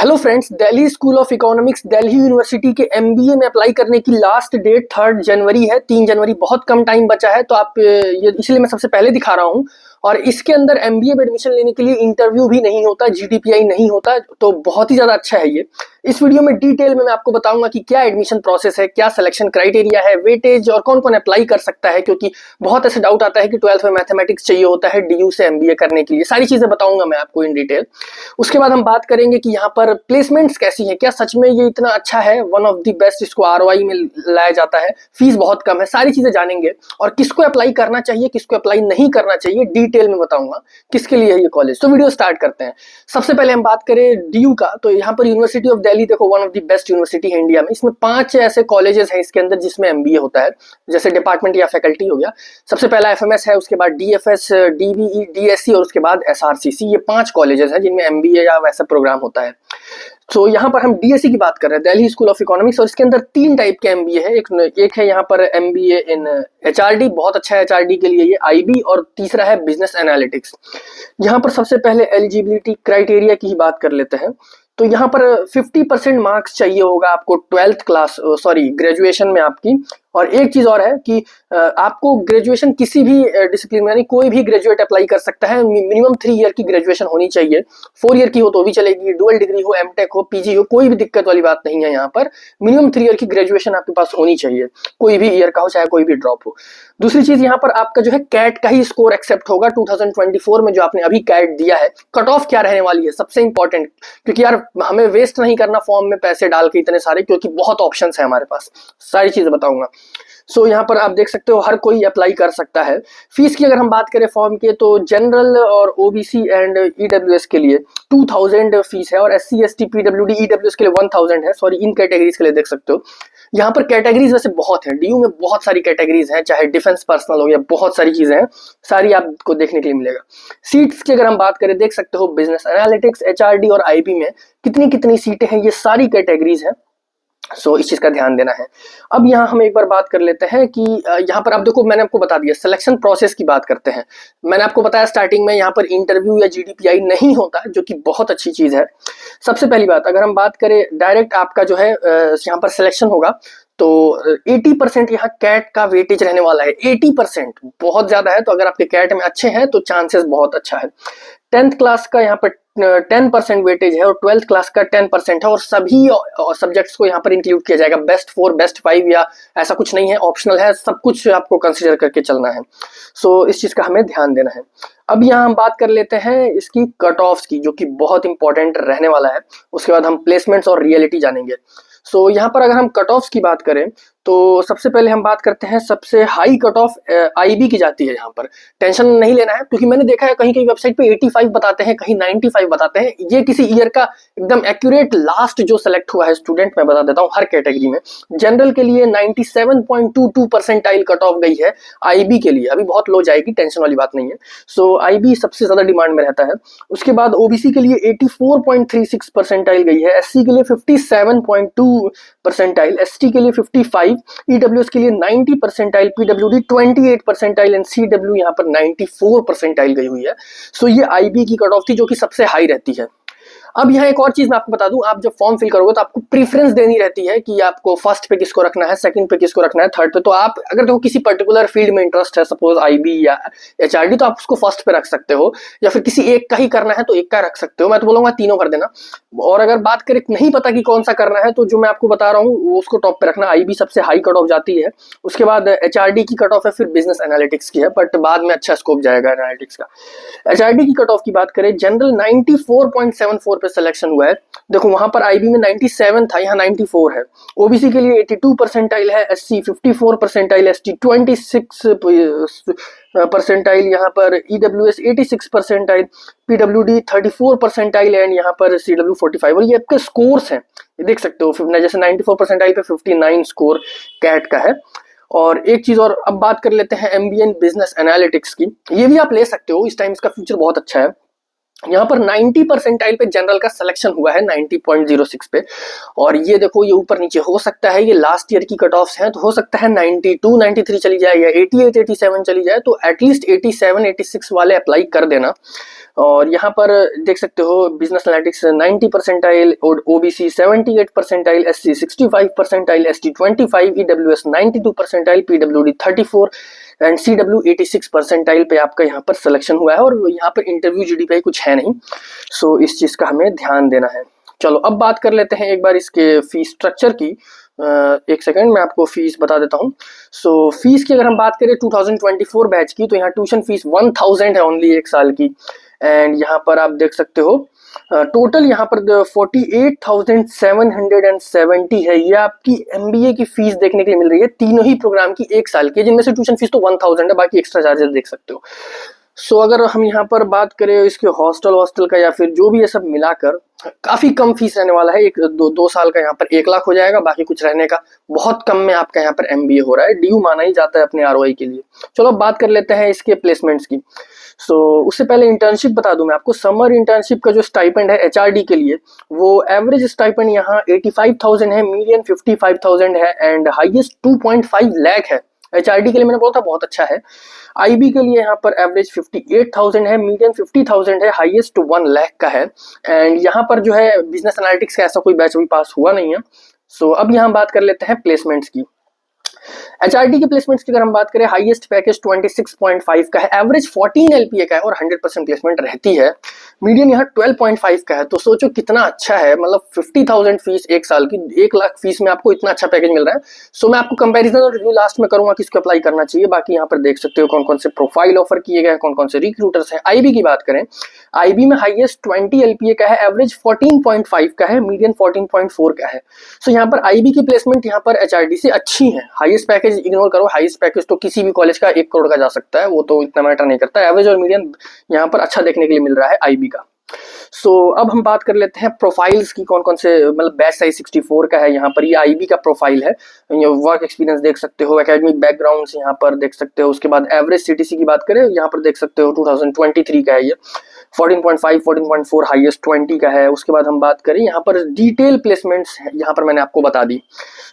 Hello friends, Delhi school of economics Delhi university के MBA में apply करने की लास्ट डेट 3 जनवरी है। 3 जनवरी बहुत कम टाइम बचा है, तो आप ये इसलिए मैं सबसे पहले दिखा रहा हूँ। और इसके अंदर एमबीए में एडमिशन लेने के लिए इंटरव्यू भी नहीं होता, जीडीपीआई नहीं होता, तो बहुत ही ज़्यादा अच्छा है ये। इस वीडियो में डिटेल में मैं आपको बताऊंगा कि क्या एडमिशन प्रोसेस है, क्या सिलेक्शन क्राइटेरिया है, वेटेज और कौन कौन अप्लाई कर सकता है, क्योंकि बहुत ऐसे डाउट आता है कि 12th में मैथमेटिक्स चाहिए होता है डीयू से एमबीए करने के लिए। सारी चीज़ें बताऊंगा मैं आपको इन डिटेल। उसके बाद हम बात करेंगे कि यहाँ पर प्लेसमेंट्स कैसी हैं, क्या सच में ये इतना अच्छा है, वन ऑफ द बेस्ट इसको आरओआई में लाया जाता है, फीस बहुत कम है, सारी चीजें जानेंगे। और किसको अप्लाई करना चाहिए, किसको अप्लाई नहीं करना चाहिए, डिटेल में बताऊंगा किसके लिए है ये कॉलेज। तो वीडियो स्टार्ट करते हैं। सबसे पहले हम बात करें डीयू का, तो यहाँ पर यूनिवर्सिटी ऑफ दिल्ली देखो one of the best university है इंडिया में। इसमें 5 ऐसे कॉलेजेस हैं इसके अंदर जिसमें एमबीए होता है, जैसे डिपार्टमेंट या फैकल्टी हो गया। सबसे पहला एफएमएस है, उसके बाद डीएफएस, डीबीई, डीएससी और उसके बाद एसआरसीसी। ये 5 कॉलेजेस हैं जिनमें एमबीए या वैसा प्रोग्राम होता है। तो यहाँ पर हम डीएससी की बात कर रहे हैं, दिल्ली स्कूल ऑफ इकोनॉमिक्स, और इसके अंदर 3 टाइप के एमबीए है। एक है यहाँ पर एमबीए इन एचआरडी, बहुत अच्छा है एचआरडी के लिए ये, आईबी, और तीसरा है बिजनेस एनालिटिक्स। यहाँ पर सबसे पहले एलिजिबिलिटी क्राइटेरिया की ही बात कर लेते हैं। तो यहाँ पर 50% मार्क्स चाहिए होगा आपको 12th क्लास ग्रेजुएशन में आपकी। और एक चीज और है कि आपको ग्रेजुएशन किसी भी डिसिप्लिन में, यानी कोई भी ग्रेजुएट अप्लाई कर सकता है। मिनिमम 3 ईयर की ग्रेजुएशन होनी चाहिए, 4 ईयर की हो तो भी चलेगी, डुअल डिग्री हो, एमटेक हो, पीजी हो, कोई भी दिक्कत वाली बात नहीं है। यहाँ पर मिनिमम 3 ईयर की ग्रेजुएशन आपके पास होनी चाहिए, कोई भी ईयर का हो, चाहे कोई भी ड्रॉप हो। दूसरी चीज, यहाँ पर आपका जो है कैट का ही स्कोर एक्सेप्ट होगा 2024 में, जो आपने अभी कैट दिया है। कट ऑफ क्या रहने वाली है, सबसे इंपॉर्टेंट, क्योंकि यार हमें वेस्ट नहीं करना फॉर्म में पैसे डाल के इतने सारे, क्योंकि बहुत ऑप्शंस है हमारे पास, सारी चीजें बताऊंगा। सो यहाँ पर आप देख सकते हो हर कोई अप्लाई कर सकता है। फीस की अगर हम बात करें फॉर्म के, तो जनरल और ओबीसी एंड ईडब्ल्यूएस के लिए 2000 फीस है, और एससी एसटी पीडब्ल्यूडी ईडब्ल्यूएस के लिए 1000 है। सॉरी, इन कैटेगरीज के लिए देख सकते हो। यहाँ पर कैटेगरीज वैसे बहुत है, डीयू में बहुत सारी कैटेगरीज हैं, चाहे डिफेंस पर्सनल हो गया, बहुत सारी चीजें हैं, सारी आपको देखने के लिए मिलेगा। सीट्स की अगर हम बात करें, देख सकते हो बिजनेस एनालिटिक्स, एचआरडी और आईबी में कितनी कितनी सीटें हैं, ये सारी कैटेगरीज हैं। सो इस चीज का ध्यान देना है। अब यहाँ हम एक बार बात कर लेते हैं कि यहाँ पर आप देखो, मैंने आपको बता दिया, सिलेक्शन प्रोसेस की बात करते हैं। मैंने आपको बताया स्टार्टिंग में, यहाँ पर इंटरव्यू या जीडीपीआई नहीं होता, जो कि बहुत अच्छी चीज है। सबसे पहली बात, अगर हम बात करें डायरेक्ट आपका जो है यहाँ पर सिलेक्शन होगा, तो 80% यहाँ कैट का वेटेज रहने वाला है। 80% बहुत ज्यादा है, तो अगर आपके कैट में अच्छे हैं तो चांसेस बहुत अच्छा है। 10th क्लास का यहाँ पर 10% वेटेज है, और 12th क्लास का 10% है, और सभी सब्जेक्ट्स को यहाँ पर इंक्लूड किया जाएगा। बेस्ट 4, बेस्ट 5 या ऐसा कुछ नहीं है, ऑप्शनल है, सब कुछ आपको कंसिडर करके चलना है। सो इस चीज का हमें ध्यान देना है। अब यहाँ हम बात कर लेते हैं इसकी कट ऑफ्स की, जो कि बहुत इंपॉर्टेंट रहने वाला है। उसके बाद हम प्लेसमेंट्स और रियलिटी जानेंगे। सो यहाँ पर अगर हम कट ऑफ्स की बात करें, तो सबसे पहले हम बात करते हैं, सबसे हाई कट ऑफ आईबी की जाती है। यहाँ पर टेंशन नहीं लेना है, क्योंकि मैंने देखा है कहीं कहीं वेबसाइट पे 85 बताते हैं, कहीं 95 बताते हैं। ये किसी ईयर का एकदम एक्यूरेट लास्ट जो सेलेक्ट हुआ है स्टूडेंट, मैं बता देता हूँ हर कैटेगरी में। जनरल के लिए 97.22 परसेंटाइल कट ऑफ गई है आईबी के लिए, अभी बहुत लो जाएगी, टेंशन वाली बात नहीं है। सो आईबी सबसे ज्यादा डिमांड में रहता है। उसके बाद ओबीसी के लिए 84.36 परसेंटाइल गई है, एससी के लिए 57.2 परसेंटाइल, एसटी के लिए 55, ईडब्ल्यूएस के लिए 90 percentile, PWD 28 percentile and CW यहाँ पर 94 परसेंटाइल गई हुई है। सो ये आईबी की कट ऑफ थी, जो कि सबसे हाई रहती है। अब यहाँ एक और चीज मैं आपको बता दूं, आप जब फॉर्म फिल करोगे तो आपको प्रीफरेंस देनी रहती है कि आपको फर्स्ट पे किसको रखना है, सेकंड पे किसको रखना है, थर्ड पे। तो आप अगर देखो किसी पर्टिकुलर फील्ड में इंटरेस्ट है, सपोज आईबी या एचआरडी, तो आप उसको फर्स्ट पे रख सकते हो, या फिर किसी एक का ही करना है तो एक का रख सकते हो। मैं तो बोलूंगा तीनों कर देना। और अगर बात करें नहीं पता कि कौन सा करना है, तो जो मैं आपको बता रहा हूँ उसको टॉप पे रखना। आईबी सबसे हाई कट ऑफ जाती है, उसके बाद एचआरडी की कट ऑफ है, फिर बिजनेस एनालिटिक्स की है, बट बाद में अच्छा स्कोप जाएगा एनालिटिक्स का। एचआरडी की कट ऑफ की बात करें, जनरल 94.74 पे सिलेक्शन हुआ है। देखो वहां पर आईबी में 97 था, यहाँ 94 है। ओबीसी के लिए 82 परसेंटाइल है, एससी 54 परसेंटाइल, एसटी 26 परसेंटाइल, यहाँ पर EWS 86 percentile, PWD 34 percentile and यहाँ पर सीडब्ल्यू 45। और ये आपके स्कोर्स हैं, ये देख सकते हो, जैसे 94 परसेंटाइल पे 59 स्कोर कैट का है। और एक चीज और, अब बात कर लेते हैं एमबीए इन बिजनेस एनालिटिक्स की। ये भी आप ले सकते हो, इस टाइम इसका फ्यूचर बहुत अच्छा है। यहाँ पर 90 परसेंटाइल पे जनरल का सिलेक्शन हुआ है, 90.06 पे। और ये देखो, ये ऊपर नीचे हो सकता है, ये लास्ट ईयर की कट ऑफ्स हैं, तो हो सकता है 92, 93 चली जाए या 88, 87 चली जाए। तो एटलीस्ट 87, 86 वाले अप्लाई कर देना। और यहाँ पर देख सकते हो business analytics 90 percentile, OBC 78 percentile, SC 65 percentile, ST 25, EWS 92 percentile, PWD 34 and CW 86 percentile पे आपका यहाँ पर सिलेक्शन हुआ है। और यहाँ पर इंटरव्यू जीडीपी कुछ है नहीं, सो इस चीज का हमें ध्यान देना है। चलो अब बात कर लेते हैं एक बार इसके फीस स्ट्रक्चर की। एक सेकंड मैं आपको फीस बता देता हूँ। सो फीस की अगर हम बात करें 2024 बैच की, तो यहाँ ट्यूशन फीस 1000 है ओनली एक साल की। एंड यहाँ पर आप देख सकते हो टोटल यहाँ पर 48,770 है। ये आपकी एमबीए की फीस देखने के लिए मिल रही है तीनों ही प्रोग्राम की एक साल की, जिनमें से ट्यूशन फीस तो 1000 है, बाकी एक्स्ट्रा चार्जेस देख सकते हो। सो अगर हम यहाँ पर बात करें इसके हॉस्टल का या फिर जो भी ये सब मिलाकर, काफी कम फीस रहने वाला है। एक दो साल का यहाँ पर 1 लाख हो जाएगा, बाकी कुछ रहने का बहुत कम में आपका यहाँ पर एमबीए हो रहा है। ड्यू माना ही जाता है अपने आरओआई के लिए। चलो अब बात कर लेते हैं इसके प्लेसमेंट्स की। सो उससे पहले इंटर्नशिप बता दूं मैं आपको। समर इंटर्नशिप का जो स्टाइपेंड है एचआरडी के लिए, वो एवरेज स्टाइपेंड यहाँ 85,000 है, मीडियन 55,000 है एंड हाईएस्ट 2.5 लाख है। एचआरडी के लिए मैंने बोला था बहुत अच्छा है। आईबी के लिए यहाँ पर एवरेज 58,000 है, मीडियन 50,000 है, हाईएस्ट 1 लाख का है। एंड यहाँ पर जो है बिजनेस एनालिटिक्स का ऐसा कोई बैच अभी पास हुआ नहीं है। सो अब यहाँ बात कर लेते हैं प्लेसमेंट्स की। एचआरडी के प्लेसमेंट्स की अगर हम बात करें, हाईएस्ट पैकेज 26.5 का है, एवरेज 14 एलपीए का है और 100% प्लेसमेंट रहती है। मीडियन यहाँ 12.5 का है, तो सोचो कितना अच्छा है। मतलब 50,000 फीस एक साल की, 1 लाख फीस में आपको इतना अच्छा पैकेज मिल रहा है। सो मैं आपको कंपैरिजन और रिव्यू लास्ट में करूंगा किसको अप्लाई करना चाहिए। बाकी यहाँ पर देख सकते हो कौन कौन से प्रोफाइल ऑफर किए गए, कौन कौन से रिक्रूटर्स हैं। आईबी की बात करें, आईबी में हाईएस्ट 20 एलपीए का है, एवरेज 14.5 का है, मीडियन 14.4 का है। सो यहाँ पर आईबी की प्लेसमेंट यहाँ पर एचआरडी से अच्छी है। हाईएस्ट पैकेज इग्नोर करो, हाईएस्ट पैकेज तो किसी भी कॉलेज का 1 करोड़ का जा सकता है, वो तो इतना मैटर नहीं करता। एवरेज और मीडियन यहाँ पर अच्छा देखने के लिए मिल रहा है आईबी का। सो अब हम बात कर लेते हैं प्रोफाइल्स की, कौन कौन से, मतलब बैच साइज 64 का है। यहाँ पर ये आईबी का प्रोफाइल है। वर्क एक्सपीरियंस देख सकते हो, एकेडमिक बैकग्राउंड्स यहाँ पर देख सकते हो। उसके बाद एवरेज सीटीसी की बात करें, यहाँ पर देख सकते हो 2023 का है ये, 14.5, 14.4, हाईएस्ट 20 का है। उसके बाद हम बात करें यहाँ पर डिटेल प्लेसमेंट्स, यहाँ पर मैंने आपको बता दी।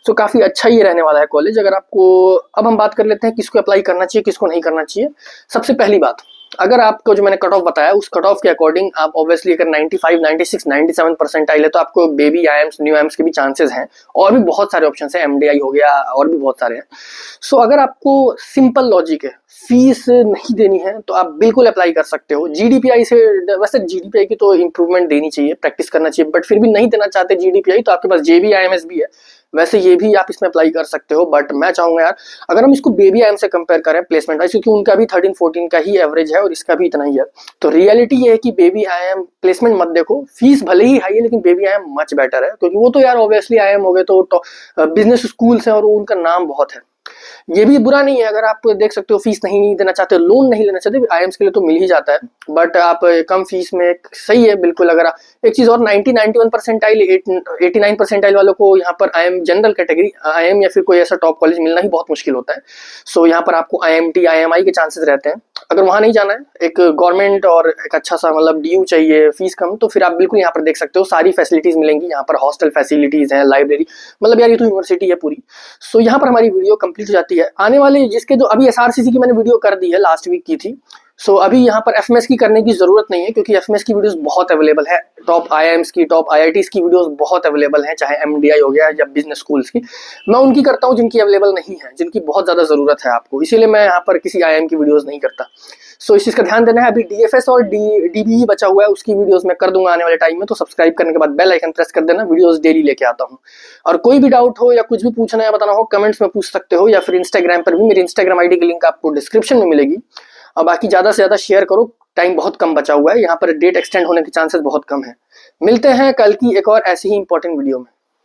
सो काफी अच्छा ये रहने वाला है कॉलेज। अगर आपको, अब हम बात कर लेते हैं किसको अप्लाई करना चाहिए, किसको नहीं करना चाहिए। सबसे पहली बात, अगर आपको जो मैंने कट ऑफ बताया उस कट ऑफ के अकॉर्डिंग आप ऑब्वियसली अगर 95, 96, 97 परसेंटाइल है, तो आपको बेबी आईएम्स, न्यू आईएम्स के भी चांसेस हैं। और भी बहुत सारे ऑप्शन है, एमडीआई हो गया, और भी बहुत सारे हैं। सो अगर आपको सिंपल लॉजिक है, फीस नहीं देनी है, तो आप बिल्कुल अप्लाई कर सकते हो। जीडीपीआई से, वैसे जीडीपीआई की तो इंप्रूवमेंट देनी चाहिए, प्रैक्टिस करना चाहिए, बट फिर भी नहीं देना चाहते जीडीपीआई, तो आपके पास जेबी आईएमएस भी है, वैसे ये भी आप इसमें अप्लाई कर सकते हो। बट मैं चाहूंगा यार, अगर हम इसको बेबी आईएम से कंपेयर करें प्लेसमेंट वाइज, क्योंकि उनका भी 13-14 का ही एवरेज है और इसका भी इतना ही है, तो रियलिटी ये है कि बेबी आईएम प्लेसमेंट मत देखो। फीस भले ही हाई है, लेकिन बेबी आईएम मच बेटर है, क्योंकि वो तो यार ऑब्वियसली आईएम हो गए तो बिजनेस स्कूल्स है और उनका नाम बहुत है। ये भी बुरा नहीं है, अगर आप देख सकते हो फीस नहीं देना चाहते, लोन नहीं लेना चाहते, आईएम्स के लिए तो मिल ही जाता है, बट आप कम फीस में सही है बिल्कुल। अगर एक चीज और, 91 परसेंटाइल, 89 परसेंटाइल वालों को यहाँ पर आईएम जनरल कैटेगरी, आईएम या फिर कोई ऐसा टॉप कॉलेज मिलना ही बहुत मुश्किल होता है। सो यहाँ पर आपको आईएमटी, आईएमआई के चांसेस रहते हैं। अगर वहां नहीं जाना है, एक गवर्नमेंट और एक अच्छा सा मतलब ड्यू चाहिए, फीस कम, तो फिर आप बिल्कुल यहाँ पर देख सकते हो सारी फैसिलिटीज मिलेंगी। यहाँ पर हॉस्टल फैसिलिटीज है, लाइब्रेरी, मतलब यार ये तो यूनिवर्सिटी है पूरी। सो यहाँ पर हमारी वीडियो कंप्लीट हो जाती है। आने वाले जिसके जो अभी एसआरसीसी की मैंने वीडियो कर दी है, लास्ट वीक की थी। सो अभी यहाँ पर एफएमएस की करने की जरूरत नहीं है, क्योंकि एफएमएस की वीडियोस बहुत अवेलेबल है। टॉप आईआईएम्स की, टॉप आईआईटीज की वीडियोस बहुत अवेलेबल हैं, चाहे एमडीआई हो गया या बिजनेस स्कूल्स की। मैं उनकी करता हूँ जिनकी अवेलेबल नहीं है, जिनकी बहुत ज्यादा जरूरत है आपको, इसीलिए मैं यहाँ पर किसी आईआईएम की वीडियोस नहीं करता। सो इस चीज का ध्यान देना है। अभी डीएफएस और डीबीई बचा हुआ है, उसकी वीडियोस मैं कर दूंगा आने वाले टाइम में, तो सब्सक्राइब करने के बाद बेल आइकन प्रेस कर देना, वीडियोस डेली लेके आता हूँ। और कोई भी डाउट हो या कुछ भी पूछना या बताना हो, कमेंट्स में पूछ सकते हो, या फिर इंस्टाग्राम पर भी, मेरी इंस्टाग्राम आईडी की लिंक आपको डिस्क्रिप्शन में मिलेगी। और बाकी ज्यादा से ज्यादा शेयर करो, टाइम बहुत कम बचा हुआ है, यहाँ पर डेट एक्सटेंड होने के चांसेस बहुत कम है। मिलते हैं कल की एक और ऐसी ही इंपॉर्टेंट वीडियो में।